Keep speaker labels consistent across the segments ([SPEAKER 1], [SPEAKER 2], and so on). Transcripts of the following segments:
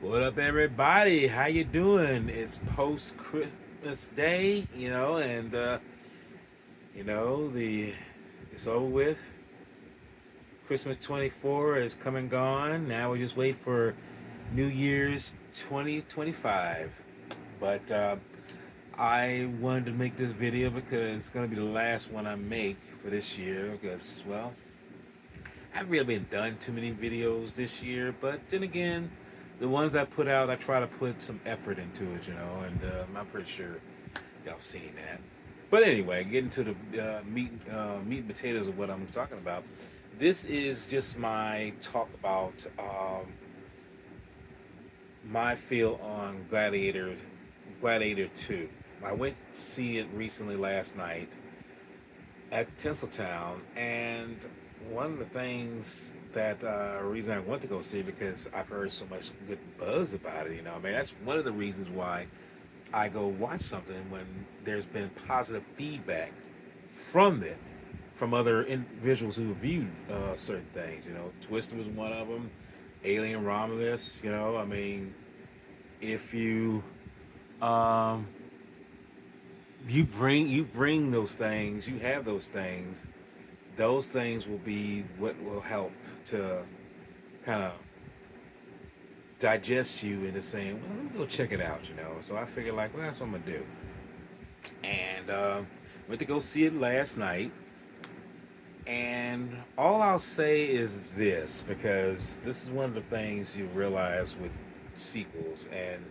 [SPEAKER 1] What up, everybody? How you doing? It's post Christmas Day, and the it's over with. Christmas 24 is come and gone. Now we just wait for New Year's 2025. But I wanted to make this video because it's going to be the last one I make for this year. Because I haven't really been done too many videos this year, but then again, the ones I put out, I try to put some effort into it, and I'm pretty sure y'all seen that. But anyway, getting to the meat and potatoes of what I'm talking about. This is just my talk about my feel on Gladiator 2. I went to see it recently last night at Tinseltown, and one of the things that reason I went to go see it because I've heard so much good buzz about it. I mean, that's one of the reasons why I go watch something when there's been positive feedback from it, from other individuals who have viewed certain things. Twister was one of them. Alien Romulus. I mean, if um, you bring those things, you have those things. Those things will be what will help to kind of digest you into saying, well, let me go check it out. So I figured, like, well, that's what I'm gonna do. And went to go see it last night. And all I'll say is this, because this is one of the things you realize with sequels. And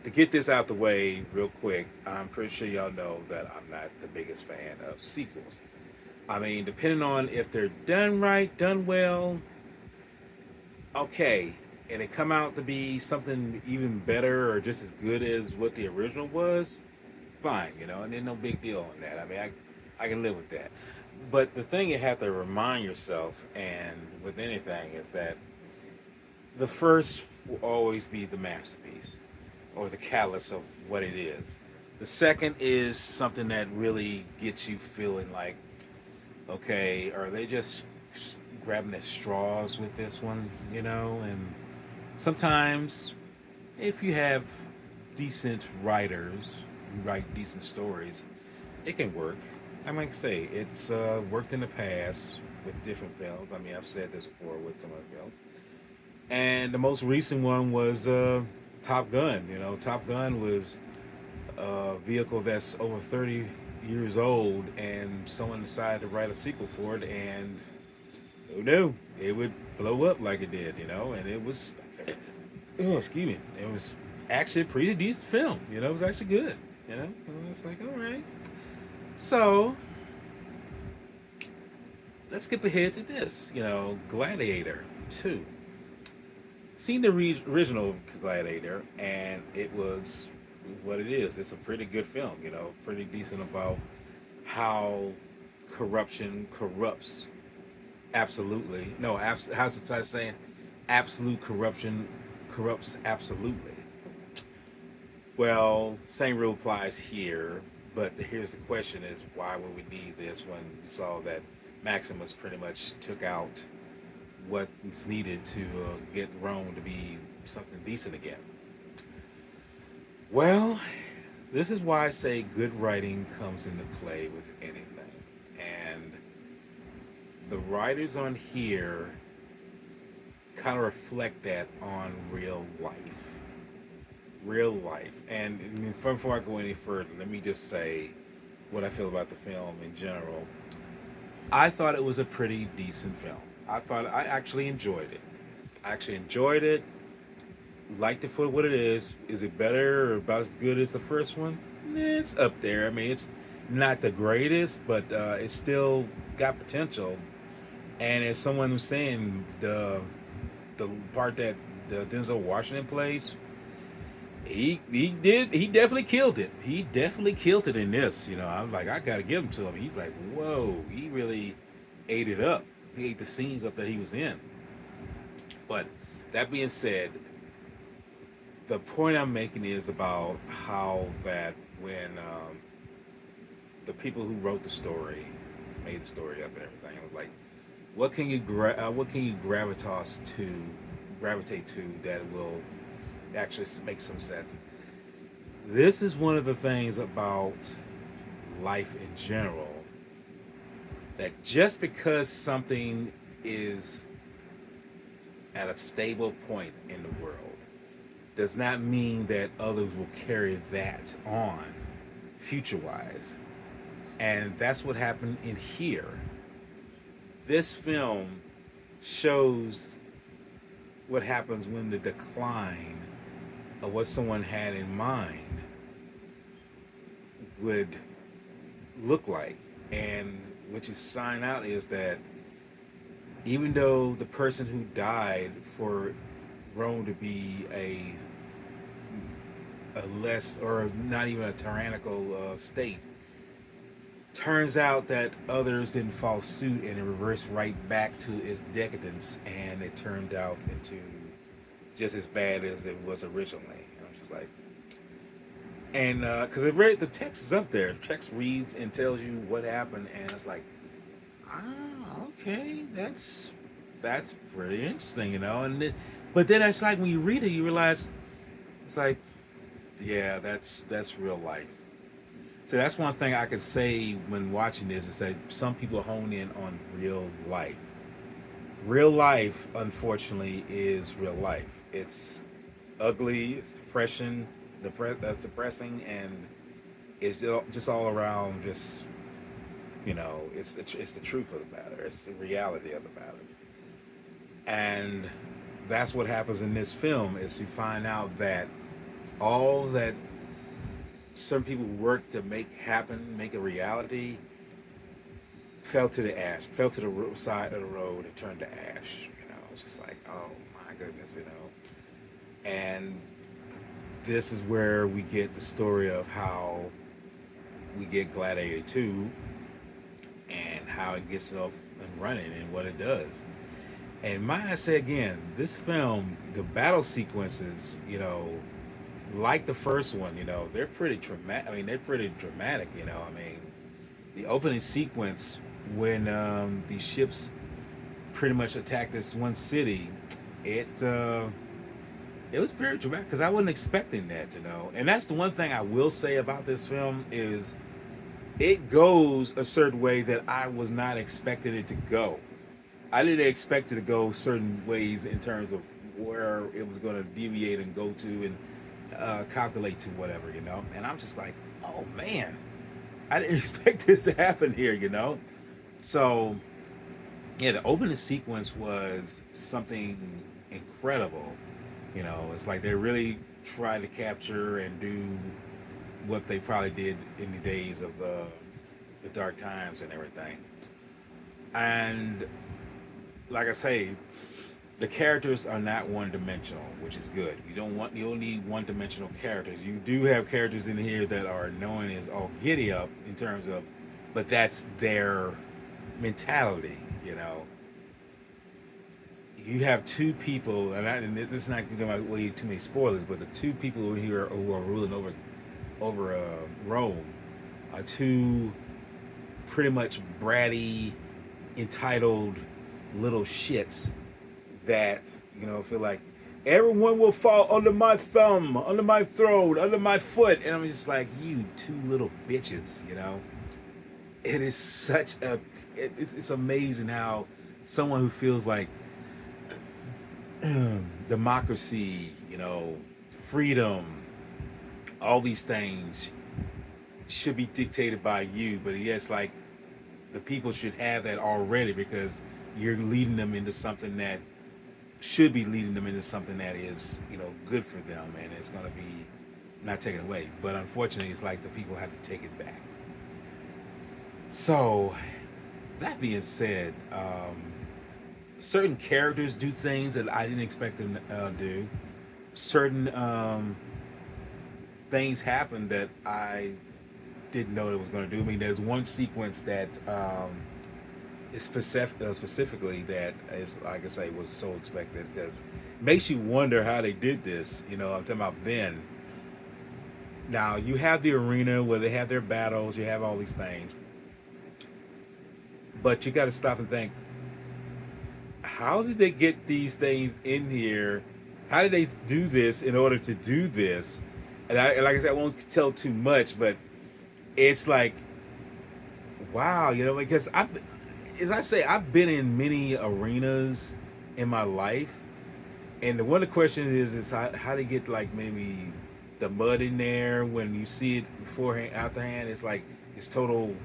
[SPEAKER 1] to get this out the way real quick, I'm pretty sure y'all know that I'm not the biggest fan of sequels. I mean, depending on if they're done right, done well, okay, and it come out to be something even better or just as good as what the original was, fine, and there's no big deal on that. I mean, I can live with that. But the thing you have to remind yourself, and with anything, is that the first will always be the masterpiece or the catalyst of what it is. The second is something that really gets you feeling like, okay, are they just grabbing at straws with this one, And sometimes, if you have decent writers who write decent stories, it can work. I might say it's worked in the past with different films. I mean, I've said this before with some other films. And the most recent one was Top Gun. Top Gun was a vehicle that's over 30 years old, and someone decided to write a sequel for it, and who knew it would blow up like it did, and it was, oh, excuse me, it was actually a pretty decent film, it was actually good, and I was like, all right. So let's skip ahead to this, Gladiator 2. Seen the original Gladiator, and it was what it is. It's a pretty good film, pretty decent about how corruption corrupts absolutely. No, how's I saying? Absolute corruption corrupts absolutely. Well, same rule applies here, but here's the question: is why would we need this when we saw that Maximus pretty much took out what's needed to get Rome to be something decent again? Well, this is why I say good writing comes into play with anything. And the writers on here kind of reflect that on real life. Real life. And before I go any further, let me just say what I feel about the film in general. I thought it was a pretty decent film. I actually enjoyed it. I actually enjoyed it. Liked it for what it is. Is it better or about as good as the first one? It's up there. I mean, it's not the greatest, but it's still got potential. And as someone was saying, the part that Denzel Washington plays, he definitely killed it. He definitely killed it in this. I'm like, I gotta give him to him. He's like, whoa, he really ate it up. He ate the scenes up that he was in. But that being said, the point I'm making is about how that when the people who wrote the story made the story up and everything, I was like, what can you gravitate to that will actually makes some sense. This is one of the things about life in general, that just because something is at a stable point in the world does not mean that others will carry that on future wise. And that's what happened in here. This film shows what happens when the decline of what someone had in mind would look like. And what you sign out is that even though the person who died for Rome to be a less, or not even a tyrannical state, turns out that others didn't follow suit and it reversed right back to its decadence, and it turned out into just as bad as it was originally. And I'm just like, and because the text is up there, the text reads and tells you what happened, and it's like, okay, that's pretty interesting, but then it's like when you read it, you realize it's like, yeah, that's real life. So that's one thing I could say when watching this, is that some people hone in on real life. Real life, unfortunately, is real life. It's ugly, it's depressing, and it's just all around. Just it's the truth of the matter. It's the reality of the matter, and that's what happens in this film. Is you find out that all that some people work to make happen, make a reality, fell to the side of the road and turned to ash. It's just like, oh my goodness. And this is where we get the story of how we get Gladiator II and how it gets off and running and what it does. And might I say again, this film, the battle sequences, like the first one, they're pretty dramatic. I mean, they're pretty dramatic. The opening sequence when these ships pretty much attacked this one city, it was very dramatic because I wasn't expecting that. And that's the one thing I will say about this film is it goes a certain way that I was not expecting it to go. I didn't expect it to go certain ways in terms of where it was going to deviate and go to and calculate to whatever. And I'm just like, oh man, I didn't expect this to happen here. So yeah, the opening sequence was something incredible. It's like they really tried to capture and do what they probably did in the days of the dark times and everything. And like I say, the characters are not one-dimensional, which is good. You don't need one-dimensional characters. You do have characters in here that are known as all giddy up in terms of, but that's their mentality. You have two people, and this is not going to way too many spoilers, but the two people here who are ruling over Rome are two pretty much bratty, entitled little shits that feel like everyone will fall under my thumb, under my throat, under my foot, and I'm just like, you two little bitches. It is such a it's amazing how someone who feels like democracy, freedom, all these things should be dictated by you, but yes, like the people should have that already because you're leading them into something that should be leading them into something that is, good for them, and it's going to be not taken away. But unfortunately, it's like the people have to take it back. So, that being said, certain characters do things that I didn't expect them to do. Certain things happen that I didn't know it was going to do. I mean, there's one sequence that is specifically that is, like I say, was so expected because it makes you wonder how they did this. I'm talking about then. Now, you have the arena where they have their battles, you have all these things. But you got to stop and think, how did they get these things in here How did they do this in order to do this? And like I said, I won't tell too much, but it's like, wow, because as I say, I've been in many arenas in my life, and the one of the questions is how to get like maybe the mud in there when you see it beforehand, afterhand. It's like it's total,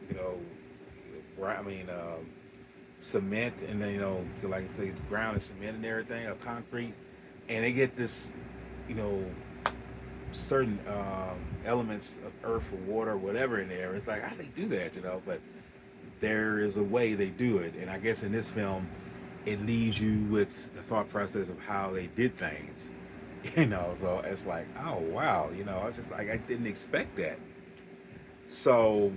[SPEAKER 1] you know, I mean, cement, and then like I say, the ground is cement and everything, or concrete, and they get this, you know, certain elements of earth or water or whatever in there. It's like how do they do that, But there is a way they do it, and I guess in this film, it leaves you with the thought process of how they did things. So it's like, oh wow, it's just like I didn't expect that. So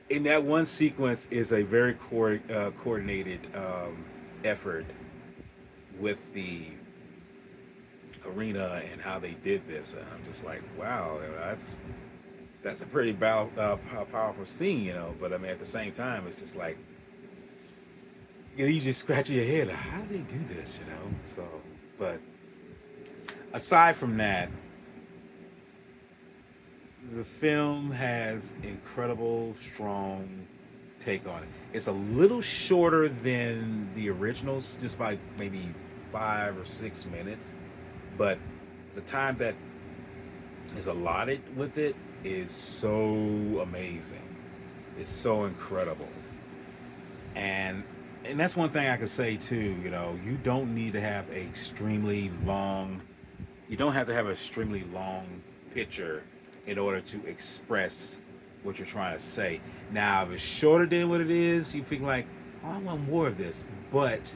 [SPEAKER 1] in that one sequence is a very coordinated effort with the arena and how they did this, and I'm just like, wow, that's a pretty powerful scene, But I mean, at the same time, it's just like you just scratch your head, like, how do they do this? So, but aside from that, the film has incredible, strong take on it. It's a little shorter than the originals, just by maybe 5 or 6 minutes, but the time that is allotted with it is so amazing. It's so incredible, and that's one thing I could say too. You don't need to have a extremely long. You don't have to have an extremely long picture in order to express what you're trying to say. Now, if it's shorter than what it is, you think like, oh, I want more of this, but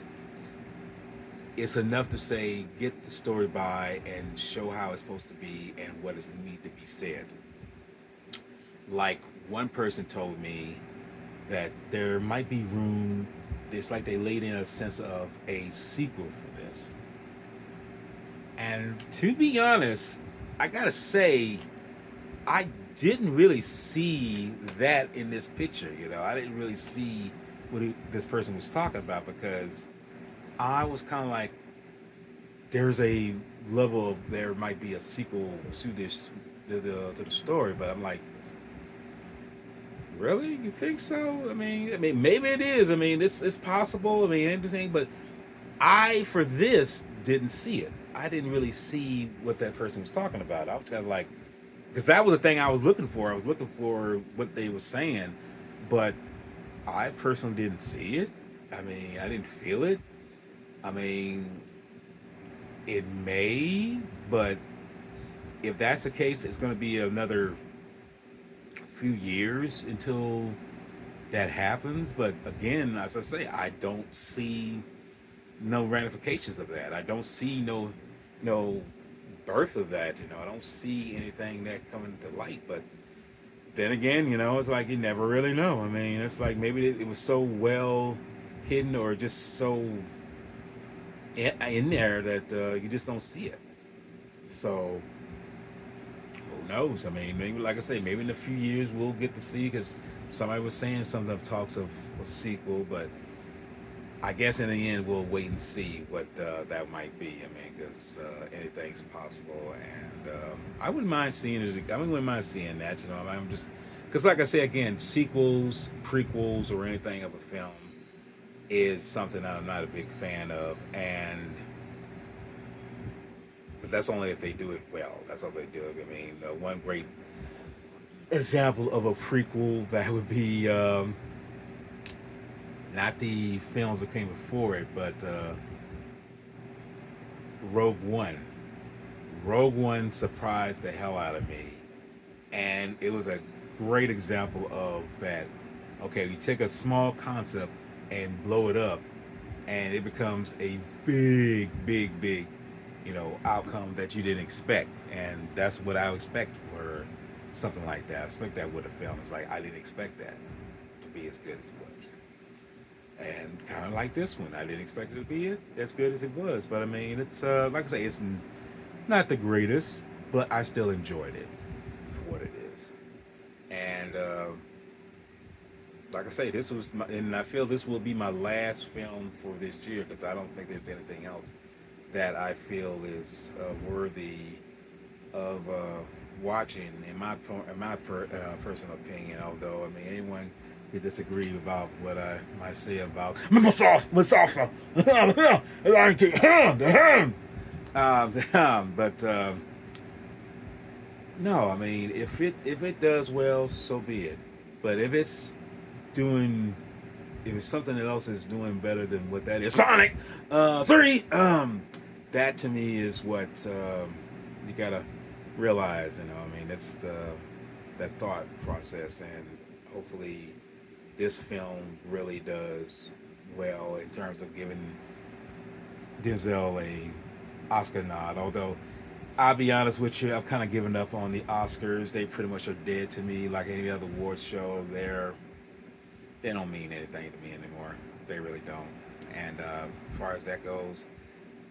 [SPEAKER 1] it's enough to say get the story by and show how it's supposed to be and what is need to be said. Like one person told me that there might be room. It's like they laid in a sense of a sequel for this. And to be honest, I gotta say, I didn't really see that in this picture. I didn't really see what this person was talking about, because I was kind of like, there's a level of there might be a sequel to this to the story, but I'm like, really? You think so? I mean, maybe it is. I mean, it's possible. I mean, anything, but I for this didn't see it. I didn't really see what that person was talking about. I was kind of like, because that was the thing I was looking for. I was looking for what they were saying, but I personally didn't see it. I mean, I didn't feel it. I mean, it may, but if that's the case, it's going to be another few years until that happens. But again, as I say, I don't see no ramifications of that. I don't see no birth of that. I don't see anything that coming to light. But then again, it's like you never really know. I mean, it's like maybe it was so well hidden or just so in there that you just don't see it. So who knows? I mean, maybe like I say, maybe in a few years we'll get to see, because somebody was saying something of talks of a sequel, but I guess in the end we'll wait and see what that might be. I mean, because anything's possible, and I wouldn't mind seeing it. I wouldn't mind seeing that. I'm just because, like I say again, sequels, prequels, or anything of a film is something I'm not a big fan of, and but that's only if they do it well. That's all they do. I mean, one great example of a prequel that would be not the films that came before it, but Rogue One. Rogue One surprised the hell out of me, and it was a great example of that. Okay, you take a small concept and blow it up, and it becomes a big, outcome that you didn't expect, and that's what I expect for something like that. I expect that with a film. It's like I didn't expect that to be as good as it was. And kind of like this one, I didn't expect it to be as good as it was. But I mean, it's like I say, it's not the greatest, but I still enjoyed it for what it is. And like I say, and I feel this will be my last film for this year, because I don't think there's anything else that I feel is worthy of watching, personal opinion. Although, I mean, anyone could disagree about what I might say about but no, I mean, if it does well, so be it. But doing if it's something else is doing better than what that is, Sonic 3, that to me is what you gotta realize. I mean, that's that thought process, and hopefully, this film really does well in terms of giving Denzel a Oscar nod. Although I'll be honest with you, I've kind of given up on the Oscars. They pretty much are dead to me. Like any other awards show, they don't mean anything to me anymore. They really don't. And as far as that goes,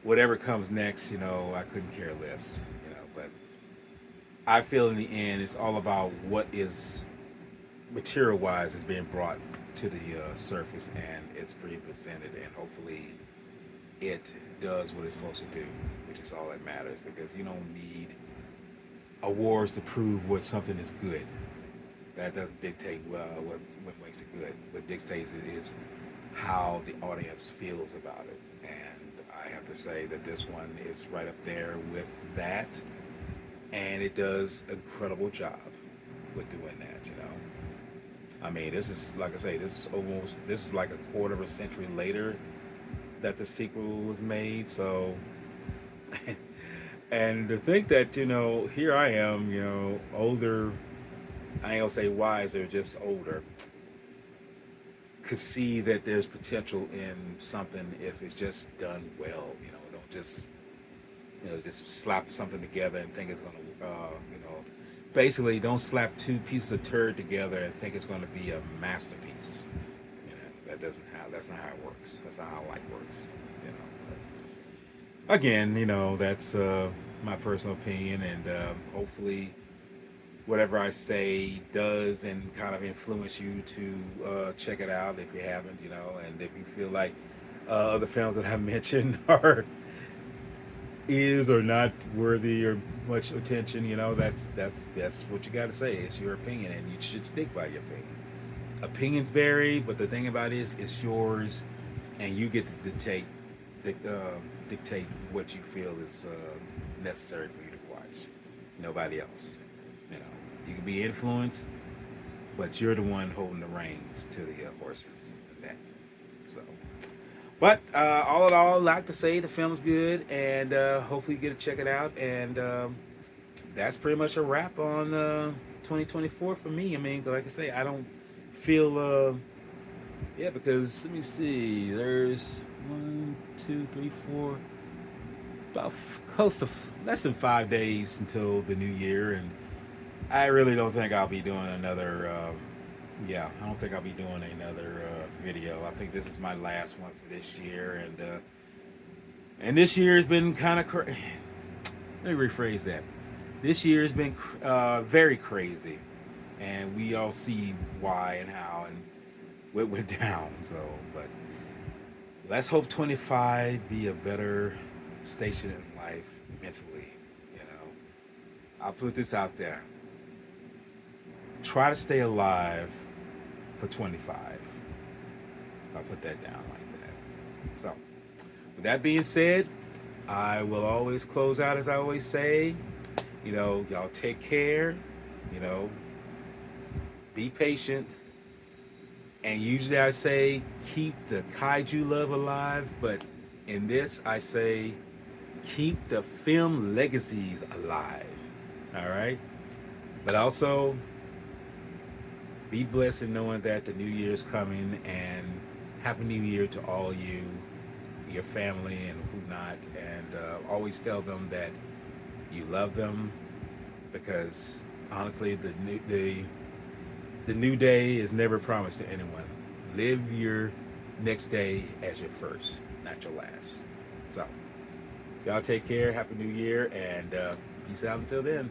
[SPEAKER 1] whatever comes next, I couldn't care less. But I feel in the end, it's all about what is material-wise is being brought to the surface, and it's being presented, and hopefully it does what it's supposed to do, which is all that matters. Because you don't need awards to prove what something is good. That doesn't dictate what makes it good. What dictates it is how the audience feels about it. And I have to say that this one is right up there with that. And it does an incredible job with doing that. I mean, this is, like I say, this is like a quarter of a century later that the sequel was made. So, and to think that, here I am, older, I ain't gonna say wiser, just older, could see that there's potential in something if it's just done well. Don't just slap something together and think it's gonna, basically don't slap two pieces of turd together and think it's gonna be a masterpiece. That's not how it works. That's not how life works. But again, that's my personal opinion, and hopefully whatever I say does and kind of influence you to check it out if you haven't, and if you feel like other films that I mentioned is or not worthy or much attention, that's what you got to say. It's your opinion, and you should stick by your opinion. Opinions vary, but the thing about it is, it's yours, and you get to dictate what you feel is necessary for you to watch. Nobody else. You can be influenced, but you're the one holding the reins to the horses. And that. So, but all in all, I'd like to say the film's good, and hopefully you get to check it out. And that's pretty much a wrap on 2024 for me. I mean, like I say, I don't feel because let me see, there's 1, 2, 3, 4, about close to less than 5 days until the new year, and I really don't think I'll be doing another I don't think I'll be doing another video. I think this is my last one for this year, and this year has been kind of let me rephrase that. This year has been very crazy, and we all see why and how and what went down. So, but let's hope 25 be a better station in life mentally. I'll put this out there. Try to stay alive for 25. I'll put that down like that. So, with that being said, I will always close out as I always say. Y'all take care. Be patient. And usually I say keep the kaiju love alive, but in this I say keep the film legacies alive. All right? But also be blessed in knowing that the new year is coming, and happy new year to all you, your family and who not, and always tell them that you love them, because honestly the new day is never promised to anyone. Live your next day as your first, not your last. So y'all take care, happy new year, and peace out until then.